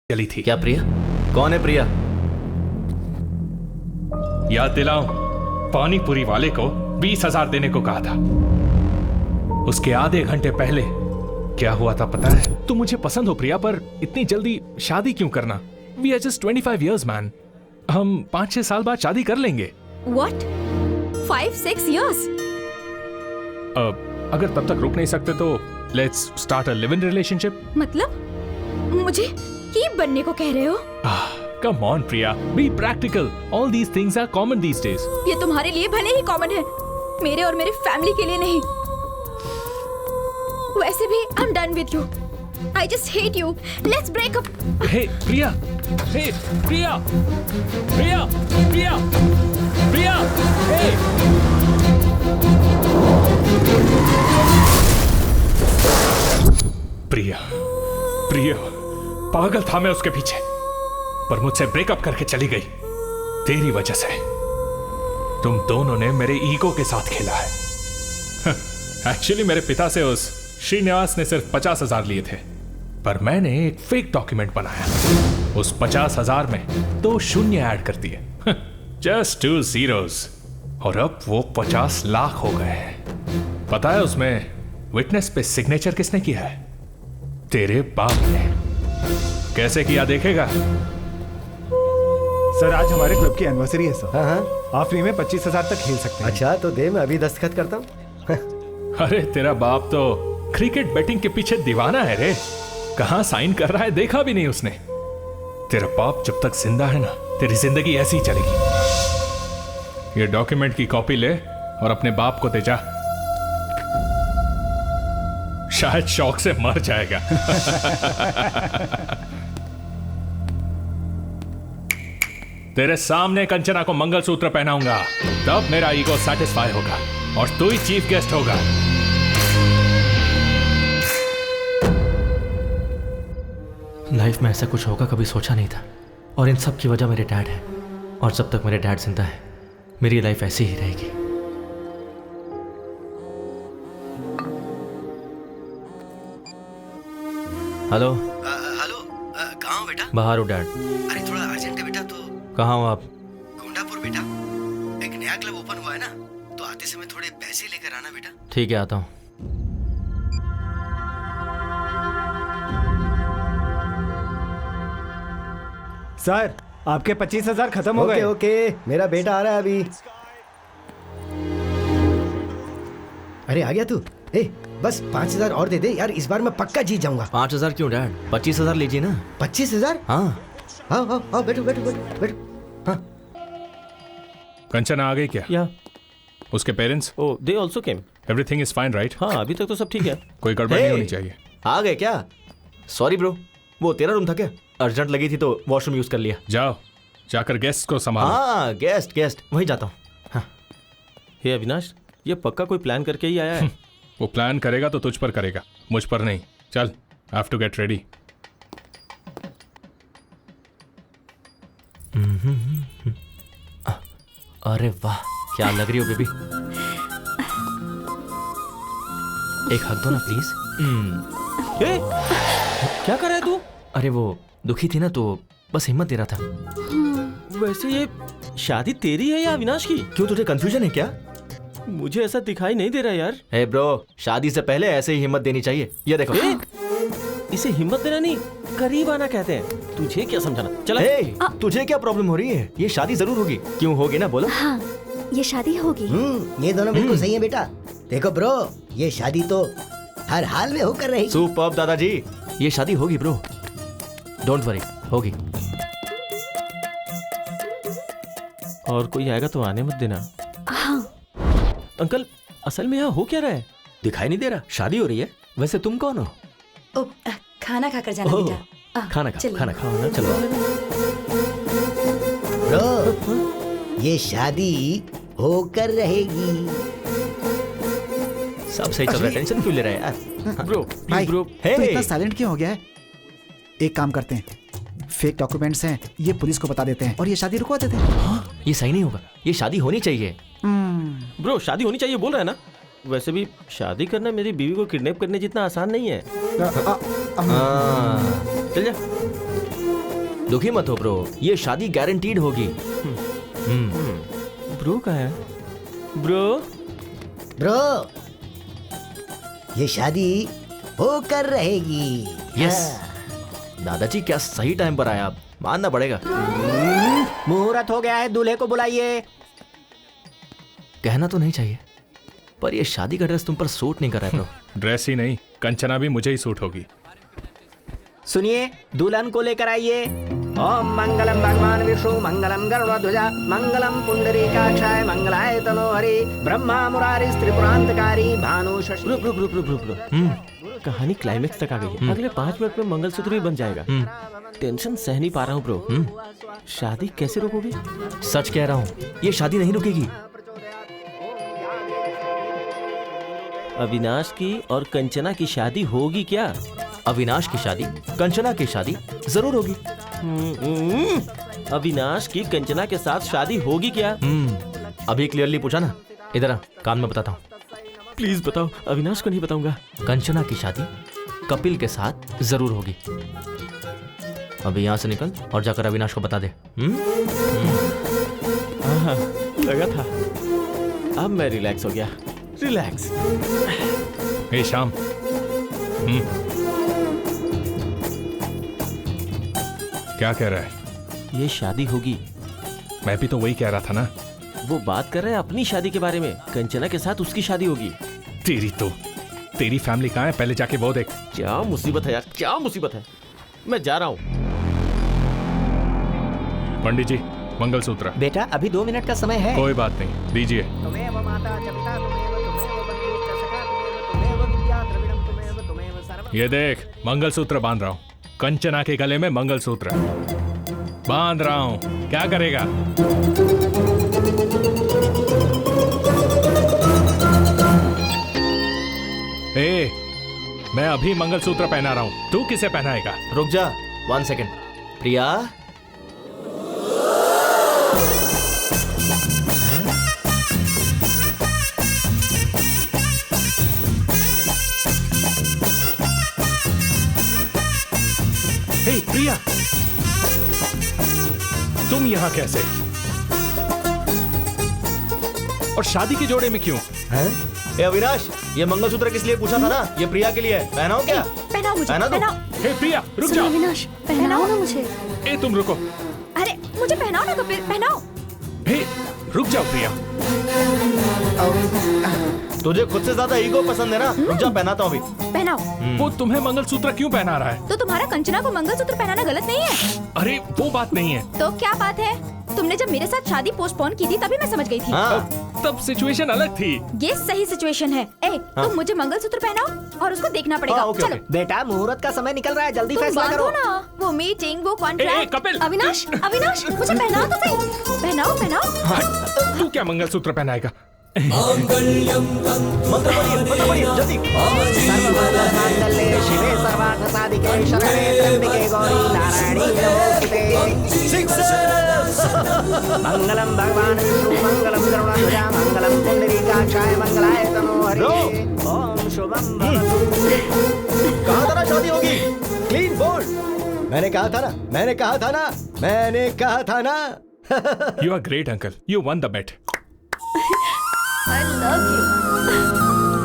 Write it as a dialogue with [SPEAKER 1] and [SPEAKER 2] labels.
[SPEAKER 1] चली थी।
[SPEAKER 2] क्या प्रिया? कौन है प्रिया?
[SPEAKER 1] याद दिलाऊं, पानी पूरी वाले को 20,000 देने को कहा था। उसके आधे घंटे पहले क्या हुआ था पता है? तुम मुझे पसंद हो प्रिया, पर इतनी जल्दी शादी क्यों करना? We are just 25 years man. हम 5-6 साल बाद शादी कर लेंगे।
[SPEAKER 3] What? 5-6 years?
[SPEAKER 1] अगर तब तक रुक नहीं सकते तो let's start a live in relationship.
[SPEAKER 3] मतलब मुझे कीप बनने को कह रहे हो?
[SPEAKER 1] Come on Priya, be practical. All these things are common these days.
[SPEAKER 3] ये तुम्हारे लिए भले ही कॉमन है, मेरे और मेरे फैमिली के लिए नहीं। वैसे भी I'm done with you. I just hate you. Let's break up.
[SPEAKER 1] Hey Priya, hey Priya, Priya, Priya, Priya, hey। प्रिया, प्रिया, पागल था मैं उसके पीछे, पर मुझसे ब्रेकअप करके चली गई तेरी वजह से। तुम दोनों ने मेरे ईगो के साथ खेला है। एक्चुअली मेरे पिता से उस श्रीनिवास ने सिर्फ 50,000 लिए थे, पर मैंने एक फेक डॉक्यूमेंट बनाया। उस 50,000 में 2 शून्य ऐड कर दिए, जस्ट 2 zeros, और अब वो 50 लाख हो गए हैं। पता है उसमें विटनेस पे सिग्नेचर किसने किया है? तेरे बाप ने। कैसे किया देखेगा?
[SPEAKER 4] सर आज हमारे क्लब की एनिवर्सरी है सर।
[SPEAKER 5] हाँ।
[SPEAKER 4] आप फ्री में 25,000 तक खेल सकते हैं।
[SPEAKER 5] अच्छा तो दे, मैं अभी दस्तखत करता हूँ।
[SPEAKER 1] अरे तेरा बाप तो क्रिकेट बैटिंग के पीछे दीवाना है रे। कहां साइन कर रहा है देखा भी नहीं उसने। तेरा बाप जब तक जिंदा है ना, तेरी जिंदगी ऐसी ही चलेगी। ये डॉक्यूमेंट की कॉपी ले और अपने बाप को दे जा, शायद शौक से मर जाएगा। तेरे सामने कंचना को मंगलसूत्र पहनाऊंगा, तब मेरा ईगो सेटिस्फाई होगा और तू ही चीफ गेस्ट होगा।
[SPEAKER 2] लाइफ में ऐसा कुछ होगा कभी सोचा नहीं था, और इन सब की वजह मेरे डैड है। और जब तक मेरे डैड जिंदा है मेरी लाइफ ऐसी ही रहेगी। हेलो
[SPEAKER 5] हेलो, कहाँ हो बेटा?
[SPEAKER 2] बाहर हो डैड।
[SPEAKER 5] अरे थोड़ा अर्जेंट है बेटा। तो
[SPEAKER 2] कहाँ हो आप?
[SPEAKER 5] गोंडापुर बेटा, एक नया क्लब ओपन हुआ है ना, तो आते समय थोड़े पैसे लेकर आना बेटा।
[SPEAKER 2] ठीक है, आता हूँ।
[SPEAKER 4] सर आपके 25,000 खत्म हो गए।
[SPEAKER 5] ओके, मेरा बेटा आ रहा है अभी। अरे आ गया तू? बस 5,000 और दे दे यार, इस बार मैं पक्का जीत जाऊंगा।
[SPEAKER 2] 5,000 क्यों डैड? 25,000 लीजिए ना।
[SPEAKER 5] 25,000?
[SPEAKER 2] हाँ।
[SPEAKER 5] हाँ, बैठो। हाँ।
[SPEAKER 1] कंचना आ गई क्या?
[SPEAKER 6] या
[SPEAKER 1] उसके parents?
[SPEAKER 6] Oh they also came.
[SPEAKER 1] Everything is fine right?
[SPEAKER 6] हाँ अभी तक तो सब ठीक है।
[SPEAKER 1] कोई गड़बड़ नहीं होनी चाहिए।
[SPEAKER 2] आ गए क्या? सॉरी ब्रो, वो तेरा रूम था क्या? अर्जेंट लगी थी तो वॉशरूम यूज कर लिया।
[SPEAKER 1] जाओ, जाकर गेस्ट को संभालो।
[SPEAKER 2] हाँ गेस्ट वहीं जाता हूँ। हाँ।
[SPEAKER 6] हे अविनाश, ये पक्का कोई प्लान करके ही आया है।
[SPEAKER 1] वो प्लान करेगा तो तुझ पर करेगा, मुझ पर नहीं। चल, हैव टू गेट रेडी।
[SPEAKER 2] अरे वाह, क्या लग रही हो बेबी। एक हक दो ना प्लीज।
[SPEAKER 6] ए, क्या कर रहा है तू?
[SPEAKER 2] अरे वो दुखी थी ना, तो बस हिम्मत दे रहा था।
[SPEAKER 6] वैसे ये शादी तेरी है या अविनाश की?
[SPEAKER 2] क्यों, तुझे कंफ्यूजन है क्या?
[SPEAKER 6] मुझे ऐसा दिखाई नहीं दे रहा यार।
[SPEAKER 2] हे ब्रो, शादी से पहले ऐसे ही हिम्मत देनी चाहिए। ये देखो।
[SPEAKER 6] इसे हिम्मत देना नहीं, करीब आना कहते हैं। तुझे क्या समझाना? चला।
[SPEAKER 2] तुझे क्या प्रॉब्लम हो रही है? ये शादी जरूर होगी। क्यों होगी ना, बोलो।
[SPEAKER 3] हाँ, ये शादी होगी।
[SPEAKER 5] ये दोनों बिल्कुल सही है बेटा। देखो ब्रो, ये शादी तो हर हाल में होकर रहेगी।
[SPEAKER 2] सुपर्ब दादाजी, ये शादी होगी ब्रो, डोंट वरी, होगी।
[SPEAKER 6] और कोई आएगा तो आने मत देना।
[SPEAKER 3] हाँ।
[SPEAKER 6] अंकल, असल में यहाँ हो क्या रहा है?
[SPEAKER 2] दिखाई नहीं दे रहा? शादी हो रही है। वैसे तुम कौन हो?
[SPEAKER 3] खाना खाकर जाना बेटा।
[SPEAKER 2] खाना खा,
[SPEAKER 3] चलिए।
[SPEAKER 2] खाना खा। चलो।
[SPEAKER 5] ब्रो, ये शादी होकर रहेगी।
[SPEAKER 2] सब सही चल रहा है, टेंशन क्यों ले रहा है यार?
[SPEAKER 6] ब्रो
[SPEAKER 4] भाई,
[SPEAKER 6] ब्रो,
[SPEAKER 4] तो इतना साइलेंट क्यों हो गया है? एक काम करते हैं, फेक डॉक्यूमेंट्स हैं, ये पुलिस को बता देते हैं और ये शादी रुकवा देते हैं।
[SPEAKER 2] ये सही नहीं होगा, ये शादी होनी चाहिए।
[SPEAKER 6] ब्रो शादी होनी चाहिए बोल रहा है ना? वैसे भी शादी करना मेरी बीवी को किडनैप करने जितना आसान नहीं है।
[SPEAKER 2] हाँ।
[SPEAKER 6] चल जा।
[SPEAKER 2] दुखी मत हो ब्रो, ये शादी गारंटीड होगी।
[SPEAKER 6] ब्रो कहाँ है? ब्रो
[SPEAKER 5] ब्रो, ये शादी होकर रहेगी।
[SPEAKER 2] यस दादाजी, क्या सही टाइम पर आया आप, मानना पड़ेगा।
[SPEAKER 5] मुहूर्त हो गया है, दूल्हे को बुलाइए।
[SPEAKER 2] कहना तो नहीं चाहिए, पर ये शादी का ड्रेस तुम पर सूट नहीं कर रहा है ब्रो।
[SPEAKER 1] ड्रेस ही नहीं, कंचना भी मुझे ही सूट होगी।
[SPEAKER 5] सुनिए, दुल्हन को लेकर आइए। ओम मंगलम भगवान विष्णु, मंगलम गरुड़ध्वजा, मंगलम पुंडरीकाक्षाय, मंगलाय तनोहरि, ब्रह्मा मुरारी त्रिपुरांतकारी, भानु शशि।
[SPEAKER 6] रुक। कहानी क्लाइमेक्स तक आ गई है। अगले 5 मिनट में मंगलसूत्र भी बन जाएगा। टेंशन सह नहीं पा रहा हूँ ब्रो। शादी कैसे रोकोगे?
[SPEAKER 2] सच कह रहा हूँ, ये शादी नहीं रुकेगी।
[SPEAKER 6] अविनाश की और कंचना की शादी होगी क्या?
[SPEAKER 2] अविनाश की शादी, कंचना की शादी जरूर होगी।
[SPEAKER 6] अविनाश की कंचना के साथ शादी होगी क्या?
[SPEAKER 2] अभी क्लियरली पूछा ना, इधर आ, कान में बताता हूँ।
[SPEAKER 6] प्लीज बताओ, अविनाश को नहीं बताऊंगा।
[SPEAKER 2] कंचना की शादी कपिल के साथ जरूर होगी। अभी यहाँ से निकल और जाकर अविनाश को बता दे।
[SPEAKER 6] हाँ, लगा था। अब मैं रिलैक्स हो गया। रिलैक्स।
[SPEAKER 1] ए शाम, क्या कह रहा है?
[SPEAKER 6] ये शादी होगी।
[SPEAKER 1] मैं भी तो वही कह रहा था ना।
[SPEAKER 6] वो बात कर रहे हैं अपनी शादी के बारे में। कंचना के साथ उसकी शादी होगी।
[SPEAKER 1] तेरी फैमिली कहाँ है, पहले जाके वो देख।
[SPEAKER 6] क्या मुसीबत है यार, क्या मुसीबत है। मैं जा रहा हूँ।
[SPEAKER 1] पंडित जी, मंगलसूत्र।
[SPEAKER 5] बेटा, अभी 2 मिनट का समय है।
[SPEAKER 1] कोई बात नहीं, दीजिए।
[SPEAKER 5] तुमेव माता च पिता, तुमेव बन्धु च सखा, तुमेव विद्या द्रविणं, तुमेव सर्व।
[SPEAKER 1] ये देख, मंगलसूत्र बांध रहा हूँ। कंचना के गले में मंगलसूत्र बांध रहा हूँ, क्या करेगा? ए, मैं अभी मंगलसूत्र पहना रहा हूँ, तू किसे पहनाएगा?
[SPEAKER 2] रुक जा 1 सेकेंड। प्रिया,
[SPEAKER 1] हे प्रिया, तुम यहाँ कैसे? और शादी के जोड़े में क्यों?
[SPEAKER 2] ए अविनाश, ये मंगलसूत्र किस लिए पूछा था ना? ये प्रिया के लिए है। पहनाओ क्या?
[SPEAKER 3] पहनाओ मुझे,
[SPEAKER 2] पहना दो।
[SPEAKER 3] पहनाओ।
[SPEAKER 1] हे प्रिया, रुक
[SPEAKER 3] सुनो
[SPEAKER 1] जाओ।
[SPEAKER 3] अविनाश, पहनाओ ना मुझे।
[SPEAKER 1] ए तुम रुको।
[SPEAKER 3] अरे मुझे पहनाओ ना कपिल, पहनाओ।
[SPEAKER 1] हे रुक जाओ प्रिया।
[SPEAKER 2] तुझे खुद से ज्यादा ईगो पसंद है ना? रुक जा, पहनाता हूँ अभी।
[SPEAKER 3] पहनाओ।
[SPEAKER 1] वो तुम्हें मंगलसूत्र क्यों पहना रहा है?
[SPEAKER 3] तो तुम्हारा कंचना को मंगलसूत्र पहनाना गलत नहीं है?
[SPEAKER 1] अरे वो बात नहीं है।
[SPEAKER 3] तो क्या बात है? तुमने जब मेरे साथ शादी पोस्टपोन की थी तभी मैं समझ गई थी।
[SPEAKER 1] तब सिचुएशन अलग थी।
[SPEAKER 3] ये सही सिचुएशन है। तुम मुझे मंगलसूत्र पहनाओ और उसको देखना पड़ेगा।
[SPEAKER 2] ओके,
[SPEAKER 3] चलो।
[SPEAKER 5] बेटा, मुहूर्त का समय निकल रहा है, जल्दी
[SPEAKER 3] तुम
[SPEAKER 5] फैसला करो।
[SPEAKER 3] बांधो ना, वो मीटिंग, वो
[SPEAKER 1] ए,
[SPEAKER 3] कॉन्ट्रैक्ट।
[SPEAKER 1] कपिल।
[SPEAKER 3] अविनाश, अविनाश, मुझे पहनाओ तो सही। पहनाओ।
[SPEAKER 1] तू क्या मंगलसूत्र पहनाएगा?
[SPEAKER 2] मंत्र पढ़िए जल्दी।
[SPEAKER 5] सर्वमंगलमांगल्ये शिवे सर्वार्थसाधिके शरणे त्र्यंबके गौरी नारायणी नमोस्तुते। मंगलम भगवान विष्णु, मंगलम गरुड़ध्वजा, मंगलम पुंडरीकाक्षाय, मंगलाय तनोहरि। ओम शुभम भवतु।
[SPEAKER 2] कहा था ना शादी होगी? Clean bowled. मैंने कहा था ना।
[SPEAKER 1] You are great, uncle. You won the bet.
[SPEAKER 3] I love you.